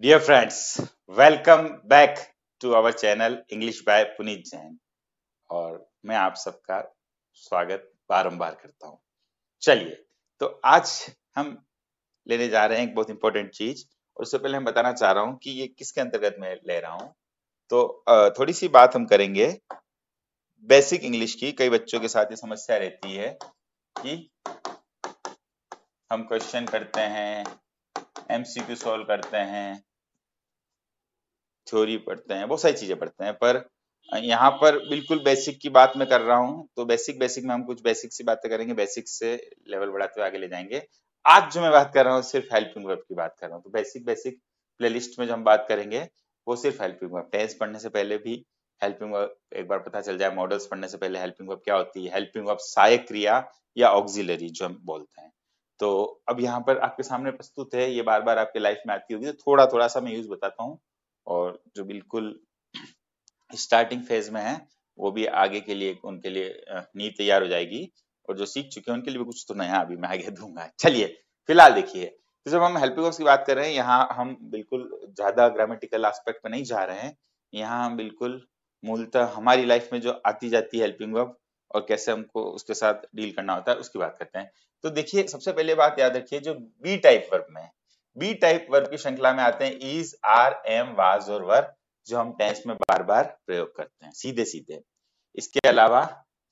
Dear friends, welcome back to our channel English by Puneet Jain. और मैं आप सबका स्वागत बारंबार करता हूँ। चलिए, तो आज हम लेने जा रहे हैं एक बहुत इंपॉर्टेंट चीज, और उससे पहले हम बताना चाह रहा हूँ कि ये किसके अंतर्गत मैं ले रहा हूँ। तो थोड़ी सी बात हम करेंगे बेसिक इंग्लिश की। कई बच्चों के साथ ये समस्या रहती है कि हम क्वेश्चन करते हैं, एमसीक्यू सॉल्व करते हैं, थ्योरी पढ़ते हैं, बहुत सारी चीजें पढ़ते हैं, पर यहाँ पर बिल्कुल बेसिक की बात मैं कर रहा हूँ। तो बेसिक में हम कुछ बेसिक सी बातें करेंगे, बेसिक से लेवल बढ़ाते हुए आगे ले जाएंगे। आज जो मैं बात कर रहा हूँ सिर्फ हेल्पिंग वर्ब की बात कर रहा हूँ। तो बेसिक प्लेलिस्ट में जो हम बात करेंगे वो सिर्फ हेल्पिंग वर्ब। टेंस पढ़ने से पहले भी हेल्पिंग वर्ब एक बार पता चल जाए, मॉडल्स पढ़ने से पहले हेल्पिंग वर्ब क्या होती है, हेल्पिंग वर्ब सहायक क्रिया या ऑक्सिलरी जो हम बोलते हैं। तो अब यहाँ पर आपके सामने प्रस्तुत है, ये बार बार आपके लाइफ में आती होगी, तो थोड़ा थोड़ा सा मैं यूज बताता हूँ। और जो बिल्कुल स्टार्टिंग फेज में है वो भी आगे के लिए, उनके लिए नींव तैयार हो जाएगी, और जो सीख चुके हैं उनके लिए भी कुछ तो नया अभी मैं आगे दूंगा। चलिए, फिलहाल देखिए, तो जब हम हेल्पिंग वर्ब्स की बात कर रहे हैं, यहाँ हम बिल्कुल ज्यादा ग्रामेटिकल एस्पेक्ट पे नहीं जा रहे हैं। यहाँ हम बिल्कुल मूलतः हमारी लाइफ में जो आती जाती है हेल्पिंग वर्ब और कैसे हमको उसके साथ डील करना होता है उसकी बात करते हैं। तो देखिए, सबसे पहले बात याद रखिए, जो बी टाइप वर्ब में, बी टाइप वर्ब की श्रृंखला में आते हैं इज, आर, एम, वाज और वर, जो हम टेंस में बार बार प्रयोग करते हैं सीधे सीधे। इसके अलावा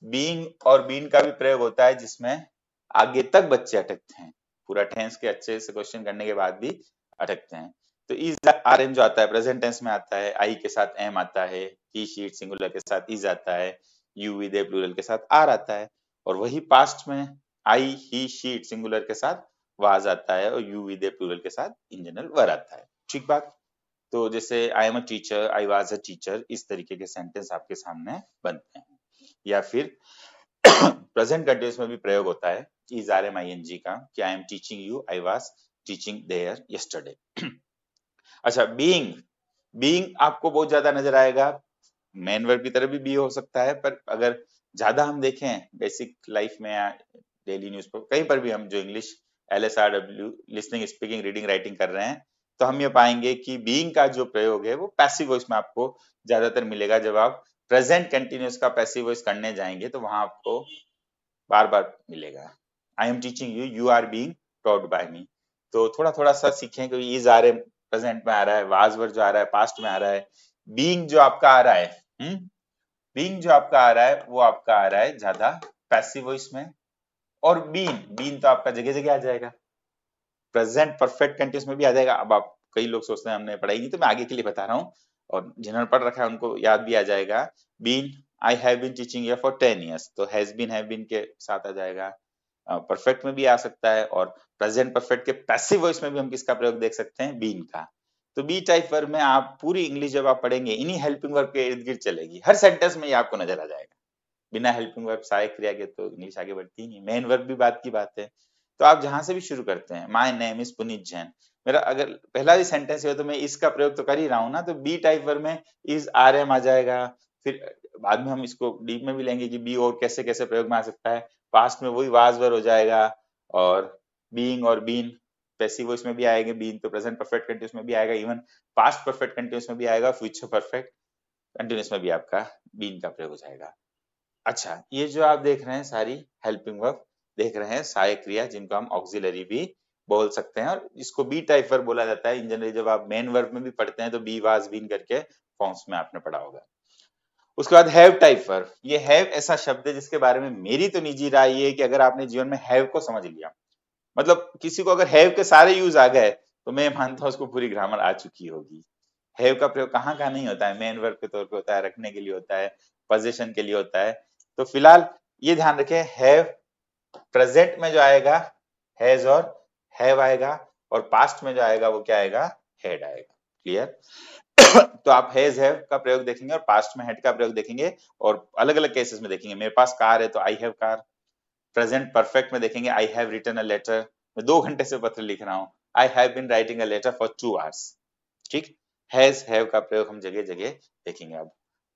बीइंग और बीन का भी प्रयोग होता है, जिसमें आगे तक बच्चे अटकते हैं, पूरा टेंस के अच्छे से क्वेश्चन करने के बाद भी अटकते हैं। तो इज, आर, एम जो आता है प्रेजेंट टेंस में आता है, आई के साथ एम आता है, ही, शी, इट सिंगुलर के साथ इज आता है, यू, वी, दे प्लूरल के साथ आर आता है, और वही पास्ट में आई, ही, शी, इट सिंगुलर के साथ वाज आता है, और यू, वी, दे प्लूरल के साथ इन जनरल वर आता है। ठीक बात। तो जैसे I am a teacher, I was a teacher, इस तरीके के सेंटेंस आपके सामने बनते हैं। या फिर प्रेजेंट कंटिन्यूअस में भी प्रयोग होता है is, are, am, I, N, G का, कि I am teaching you, I was teaching there yesterday. अच्छा, बीइंग, बीइंग आपको बहुत ज्यादा नजर आएगा, मेन वर्ब की तरह भी बी हो सकता है, पर अगर ज्यादा हम देखें बेसिक लाइफ में या डेली न्यूज पर कहीं पर भी हम जो English LSRW listening, speaking, reading, writing कर रहे हैं, तो हम ये पाएंगे कि बीइंग का जो प्रयोग है वो पैसिव वॉइस में आपको ज्यादातर मिलेगा। जब आप प्रेजेंट कंटिन्यूअस का पैसिव वॉइस करने जाएंगे तो वहां आपको बार बार मिलेगा। I am teaching you, you are being taught by me. तो थोड़ा थोड़ा सा सीखें कि इज, आर, एम प्रेजेंट में आ रहा है, वाज वर जो आ रहा है पास्ट में आ रहा है, बीइंग जो आपका आ रहा है, बीइंग जो आपका आ रहा है वो आपका आ रहा है ज्यादा पैसिव वॉइस में। और बीन, बीन तो आपका जगह जगह आ जाएगा, प्रेजेंट परफेक्ट कंटिन्यूअस में भी आ जाएगा। अब आप, कई लोग सोचते हैं हमने पढ़ाई नहीं, तो मैं आगे के लिए बता रहा हूँ, और जिन्होंने पढ़ रखा है उनको याद भी आ जाएगा। Been, I have been teaching here for 10 years, तो हैज बीन के साथ आ जाएगा। परफेक्ट में भी आ सकता है, और प्रेजेंट परफेक्ट के पैसिव वॉइस में भी हम किसका प्रयोग देख सकते हैं, बीन का। तो बी टाइप वर्ब में आप पूरी इंग्लिश जब आप पढ़ेंगे इन्हीं हेल्पिंग वर्ब के इर्द गिर्द चलेगी, हर सेंटेंस में ये आपको नजर आ जाएगा। बिना हेल्पिंग वर्ब सहायक क्रिया के तो इंग्लिश आगे बढ़ती ही नहीं। मेन वर्ब भी बात की बात है। तो आप जहां से भी शुरू करते हैं, my name is Puneet Jain, मेरा अगर पहला भी सेंटेंस है तो मैं इसका प्रयोग तो कर ही रहा हूं ना, तो बी टाइप वर्ब में इज, आर, एम आ जाएगा। फिर बाद में हम इसको डीप में भी लेंगे कि बी और कैसे कैसे प्रयोग में आ सकता है। पास्ट में वही वाज वर हो जाएगा, और बीइंग और बीन पैसिव वॉइस में भी आएंगे, बीन तो प्रेजेंट परफेक्ट कंटिन्यूअस में भी आएगा, इवन पास्ट परफेक्ट कंटिन्यूअस में भी आएगा, फ्यूचर परफेक्ट कंटिन्यूअस में भी आपका बीन का प्रयोग हो जाएगा। अच्छा, ये जो आप देख रहे हैं सारी हेल्पिंग वर्ब देख रहे हैं, सहायक क्रिया जिनको हम ऑक्सिलरी भी बोल सकते हैं, और इसको बी टाइप वर्ब बोला जाता है। इन जनरल जब आप मेन वर्ब में भी पढ़ते हैं तो बी, वाज, बीन करके फॉर्म्स में आपने पढ़ा होगा। उसके बाद हैव टाइप वर्ब, ये हैव ऐसा शब्द है जिसके बारे में मेरी तो निजी राय ये है कि अगर आपने जीवन में हैव को समझ लिया, मतलब किसी को अगर हैव के सारे यूज आ गए, तो मैं मानता हूं उसको पूरी ग्रामर आ चुकी होगी। हैव का प्रयोग कहाँ कहाँ नहीं होता है, मेन वर्ब के तौर पे होता है, रखने के लिए होता है, पोजीशन के लिए होता है। तो फिलहाल ये ध्यान रखें, हैव प्रेजेंट में जो आएगा हैज और हैव आएगा, और पास्ट में जो आएगा वो क्या आएगा, हैड आएगा। क्लियर? तो आप हैज, हैव का प्रयोग देखेंगे, और पास्ट में हैड का प्रयोग देखेंगे, और अलग अलग केसेस में देखेंगे। मेरे पास कार है तो I have car. Present perfect में देखेंगे I have written a letter, मैं 2 घंटे से पत्र लिख रहा हूं, I have been writing a letter for 2 hours। ठीक, हैज, हैव का प्रयोग हम जगह जगह देखेंगे। अब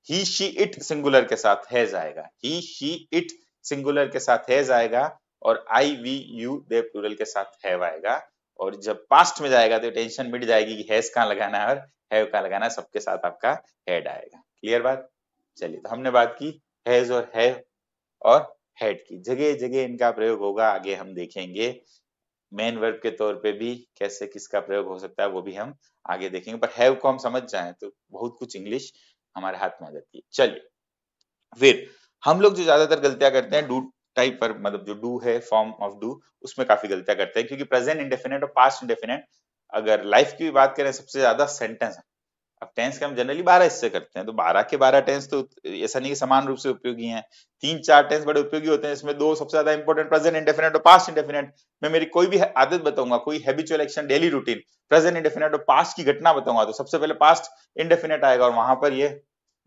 ही, शी, इट सिंगुलर के साथ हैज आएगा, ही, शी, इट सिंगुलर के साथ हैज आएगा, और आई, वी, यू, दे प्लूरल के साथ हैव आएगा, और जब पास्ट में जाएगा तो टेंशन मिट जाएगी कि हैज कहाँ लगाना है और हैव कहाँ लगाना है, सबके साथ आपका हैड आएगा। क्लियर बात? चलिए, तो हमने बात की हैज और हैव और हैड की। जगह जगह इनका प्रयोग होगा, आगे हम देखेंगे मेन वर्ब के तौर पे भी कैसे किसका प्रयोग हो सकता है, वो भी हम आगे देखेंगे। पर हैव को हम समझ जाएं तो बहुत कुछ इंग्लिश हमारे हाथ में आ जाती है। चलिए, फिर हम लोग जो ज्यादातर गलतियां करते हैं डू टाइप पर, मतलब जो डू है फॉर्म ऑफ डू, उसमें काफी गलतियां करते हैं, क्योंकि प्रेजेंट इंडेफिनिट और पास्ट इंडेफिनिट, अगर लाइफ की भी बात करें सबसे ज्यादा सेंटेंस, अब टेंस के हम जनरली 12 हिस्से करते हैं, तो 12 के 12 टेंस तो ऐसा नहीं कि समान रूप से उपयोगी हैं। 3-4 टेंस बड़े उपयोगी होते हैं, इसमें दो सबसे ज्यादा इंपॉर्टेंट, प्रेजेंट इंडेफिनिट और पास्ट इंडेफिनिट। मैं मेरी कोई भी आदत बताऊंगा, कोई habitual action, daily routine, present indefinite और पास्ट की घटना बताऊंगा, तो सबसे पहले पास्ट इंडेफिनिट आएगा और वहां पर ये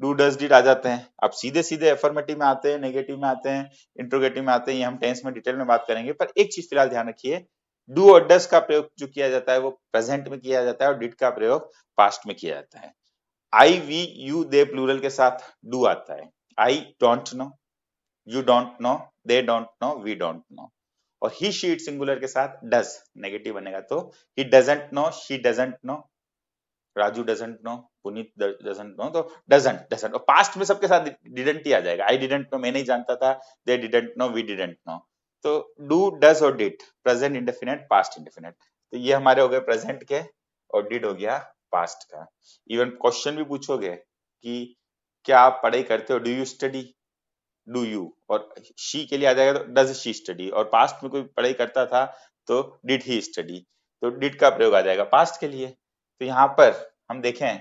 डू डज डिड आ जाते हैं। अब सीधे सीधे अफर्मेटिव में आते हैं, नेगेटिव में आते हैं, इंट्रोगेटिव में आते हैं, ये हम टेंस में डिटेल में बात करेंगे। पर एक चीज फिलहाल ध्यान रखिए, डू और डज का प्रयोग जो किया जाता है वो प्रेजेंट में किया जाता है और डिड का प्रयोग पास्ट में किया जाता है। I, we, you, they plural के साथ डू आता है। I don't know, you don't know, they don't know, we don't know. और ही शी इट सिंगुलर के साथ डज नेगेटिव बनेगा, तो he doesn't know, she doesn't know, Raju doesn't know, Puneet doesn't know, तो डजंट डजंट। और past में सबके साथ डिडंट ही आ जाएगा। आई डिडंट नो, मैं नहीं जानता था, they didn't know, we didn't know. तो डू, डज और did, present indefinite, past indefinite. तो ये हमारे हो गए प्रेजेंट के, और डिड हो गया पास्ट का। इवन क्वेश्चन भी पूछोगे कि क्या आप पढ़ाई करते हो, do you study, do you, और शी के लिए आ जाएगा तो डज शी स्टडी, और पास्ट में कोई पढ़ाई करता था तो डिड ही स्टडी, तो डिड का प्रयोग आ जाएगा पास्ट के लिए। तो यहाँ पर हम देखें,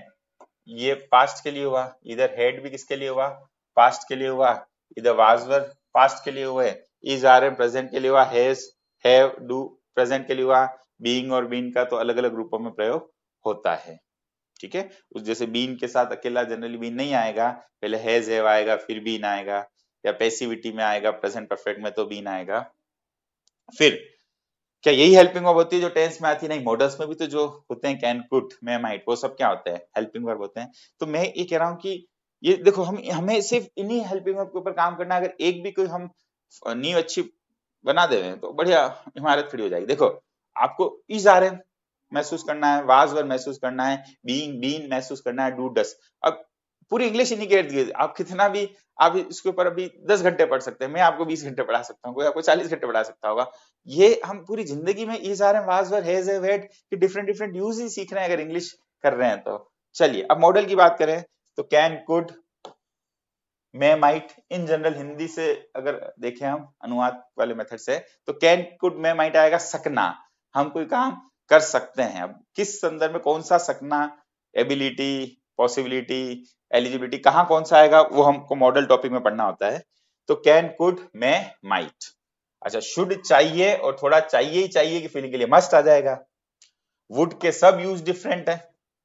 ये पास्ट के लिए हुआ, इधर हेड भी किसके लिए हुआ, पास्ट के लिए हुआ, इधर वाज वर पास्ट के लिए हुए, इज आर एम प्रेजेंट के लिए हुआ, हैज हैव डू प्रेजेंट के लिए हुआ, बीइंग और बीन का तो अलग अलग रूपों में प्रयोग होता है। ठीक है, उस जैसे बीन के साथ अकेला जनरली बीन नहीं आएगा, पहले हैज हैव आएगा फिर बीन आएगा, या पैसिविटी में आएगा प्रेजेंट परफेक्ट में तो बीन आएगा। फिर क्या यही हेल्पिंग वर्ब होती है जो टेंस में आती है? नहीं, मॉडल्स में भी तो जो होते हैं कैन, कुड, मे, माइट, वो सब क्या होते हैं? हेल्पिंग वर्ब होते हैं। तो मैं ये कह रहा हूँ कि ये देखो, हम हमें सिर्फ इन्हीं हेल्पिंग वर्ब के ऊपर काम करना है। अगर एक भी कोई हम नींव अच्छी बना दे तो बढ़िया इमारत खड़ी हो जाएगी। देखो, आपको इज आर एम महसूस करना है, वाज वर महसूस करना है, बीइंग बीन महसूस करना है, डू डस। अब पूरी इंग्लिश इन्हीं के इर्द गिर्द, आप कितना भी आप इसके ऊपर अभी 10 घंटे पढ़ सकते हैं, मैं आपको 20 घंटे पढ़ा सकता हूँ, कोई आपको 40 घंटे पढ़ा सकता होगा। ये हम पूरी जिंदगी में is are am, was were, has have, had के डिफरेंट डिफरेंट यूज ही सीख रहे हैं अगर इंग्लिश कर रहे हैं तो। चलिए, अब मॉडल की बात करें तो can, could, may, might, in general Hindi से अगर देखें हम अनुवाद वाले मेथड से, तो कैन, कुड, मे, माइट आएगा सकना, हम कोई काम कर सकते हैं। अब किस संदर्भ में कौन सा सकना, एबिलिटी, पॉसिबिलिटी, एलिजिबिलिटी, कहाँ कौन सा आएगा वो हमको मॉडल टॉपिक में पढ़ना होता है। तो कैन, कुड, मे, माइट। अच्छा, शुड चाहिए और थोड़ा चाहिए ही चाहिए की फीलिंग के लिए मस्ट आ जाएगा। वुड के सब यूज डिफरेंट है,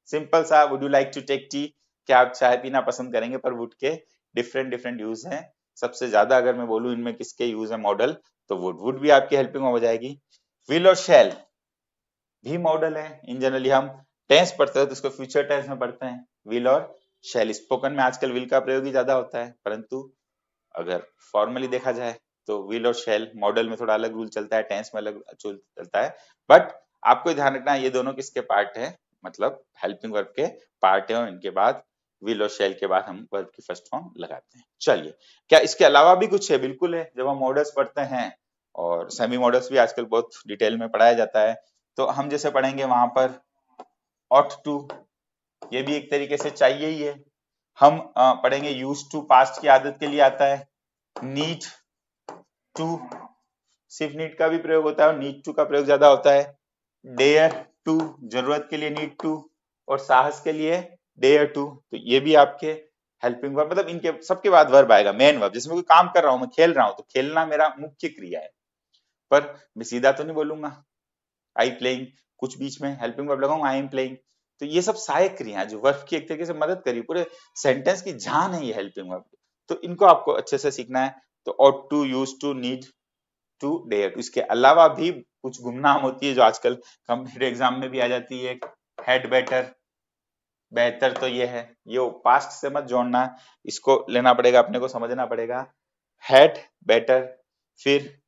सिंपल सा, would you like to take tea, क्या आप चाय पीना पसंद करेंगे, पर वुड के डिफरेंट डिफरेंट यूज हैं। सबसे ज्यादा अगर मैं बोलूं इनमें किसके यूज है मॉडल, तो वुड भी आपकी हेल्पिंग हो जाएगी। विल और शैल भी मॉडल है। इन जनरली हम टेंस पढ़ते हैं तो इसको फ्यूचर टेंस में पढ़ते हैं, विल और शैल। स्पोकन में आजकल विल का प्रयोग ही ज्यादा होता है, परंतु अगर फॉर्मली देखा जाए तो विल और शैल मॉडल में थोड़ा अलग रूल चलता है, टेंस में अलग रूल चलता है। बट आपको ध्यान रखना है ये दोनों किसके पार्ट है, मतलब हेल्पिंग वर्ब के पार्ट है, और इनके बाद विल और शैल के बाद हम वर्ब की फर्स्ट फॉर्म लगाते हैं। चलिए, क्या इसके अलावा भी कुछ है? बिल्कुल है। जब हम मॉडल्स पढ़ते हैं, और सेमी मॉडल्स भी आजकल बहुत डिटेल में पढ़ाया जाता है, तो हम जैसे पढ़ेंगे वहां पर ऑट टू, ये भी एक तरीके से चाहिए ही है। हम पढ़ेंगे यूज टू, पास्ट की आदत के लिए आता है। नीड टू, सिर्फ नीड का भी प्रयोग होता है और नीड टू का प्रयोग ज्यादा होता है। डेयर टू, जरूरत के लिए नीड टू, और साहस के लिए डेयर टू। तो ये भी आपके हेल्पिंग वर्ब, मतलब इनके सबके बाद वर्ब आएगा, मेन वर्ब। जिसमें कोई काम कर रहा हूं, मैं खेल रहा हूं, तो खेलना मेरा मुख्य क्रिया है, पर मैं सीधा तो नहीं बोलूंगा आई प्लेइंग, कुछ बीच में हेल्पिंग वर्ब लगाऊंगा, आई एम प्लेइंग। तो ये सब सहायक क्रिया जो वर्ब की एक तरीके से मदद करी, पूरे सेंटेंस की जान है ये हेल्पिंग वर्ब। तो इनको आपको अच्छे से सीखना है। तो ought to, use to, need to, dare to. इसके अलावा भी कुछ गुमनाम होती है जो आजकल कॉम्पिटिटिव एग्जाम में भी आ जाती है। हैड बेटर, बेहतर तो ये है, ये पास्ट से मत जोड़ना, इसको लेना पड़ेगा, अपने को समझना पड़ेगा। हैड बेटर, फिर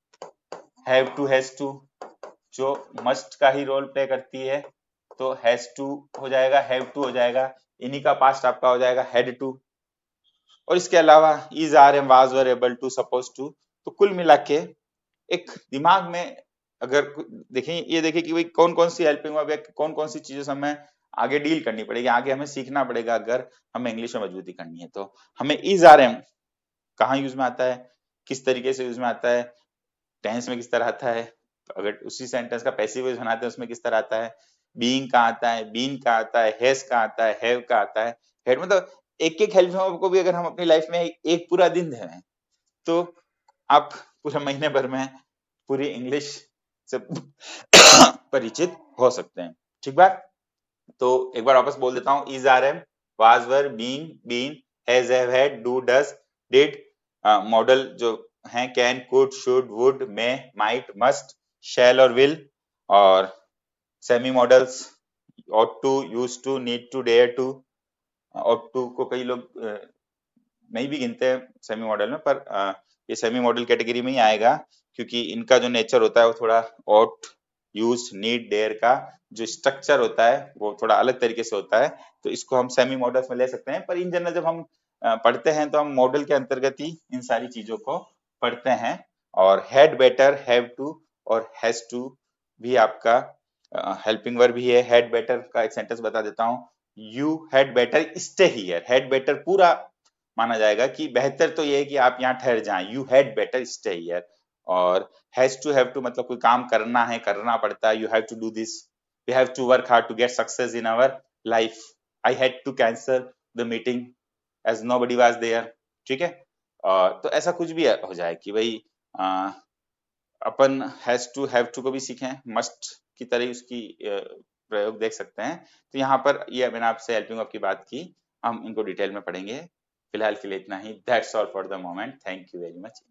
हैव टू, हैज टू, जो मस्ट का ही रोल प्ले करती है, तो हैज टू हो जाएगा, हैव टू हो जाएगा, इन्हीं का पास्ट आपका हो जाएगा हैड टू। और इसके अलावा is, are, am, was, were, able to, suppose to. तो कुल मिला के एक दिमाग में अगर देखें, ये देखें कि भाई कौन कौन सी हेल्पिंग वर्ब या कौन कौन सी चीजों से हमें आगे डील करनी पड़ेगी, आगे हमें सीखना पड़ेगा अगर हमें इंग्लिश में मजबूती करनी है। तो हमें इज, आर, एम कहाँ यूज में आता है, किस तरीके से यूज में आता है, टेंस में किस तरह आता है, अगर उसी सेंटेंस का पैसिव वॉइस बनाते हैं उसमें किस तरह आता है, बीइंग का आता है, बीन का आता है, हैज का आता है, हैव का आता है, हेड। मतलब एक एक हेल्पिंग वर्ब को भी अगर हम अपनी लाइफ में एक पूरा दिन दें तो आप पूरे महीने भर में पूरी इंग्लिश से परिचित हो सकते हैं। ठीक बात। तो एक बार वापस बोल देता हूँ, is, are, am, was, were, been, has, have, had, do, does, did. Modal जो हैं can, could, should, would, may, might, must, shall और विल। और semi modals ought to, used to, need to, dare to। ought to को कई लोग नहीं भी गिनते हैं सेमी मॉडल में, पर ये सेमी मॉडल कैटेगरी में ही आएगा, क्योंकि इनका जो नेचर होता है वो थोड़ा ought, यूज, नीड, डेयर का जो स्ट्रक्चर होता है वो थोड़ा अलग तरीके से होता है, तो इसको हम सेमी मॉडल्स में ले सकते हैं। पर इन जनरल जब हम पढ़ते हैं तो हम मॉडल के अंतर्गत ही इन सारी चीजों को पढ़ते हैं। और हैड, बेटर, हैव टू और हैज टू भी आपका हेल्पिंग वर्ब ही है। हैड बेटर का एक सेंटेंस बता देता हूँ, you had better stay here. Had better पूरा माना जाएगा कि बेहतर तो ये है कि आप यहाँ ठहर जाएं, you had better stay here. और हैज टू, हैव टू मतलब कोई काम करना है, करना पड़ता है, you have to do this, we have to work hard to get success in our life, I had to cancel the meeting as nobody was there. ठीक है। तो ऐसा कुछ भी हो जाए कि भाई अपन हैज टू, हैव टू को भी सीखें, मस्ट की तरह उसकी प्रयोग देख सकते हैं। तो यहाँ पर ये मैंने आपसे हेल्पिंग वर्ब की बात की, हम इनको डिटेल में पढ़ेंगे। फिलहाल के लिए इतना ही। That's all for the moment. Thank you very much.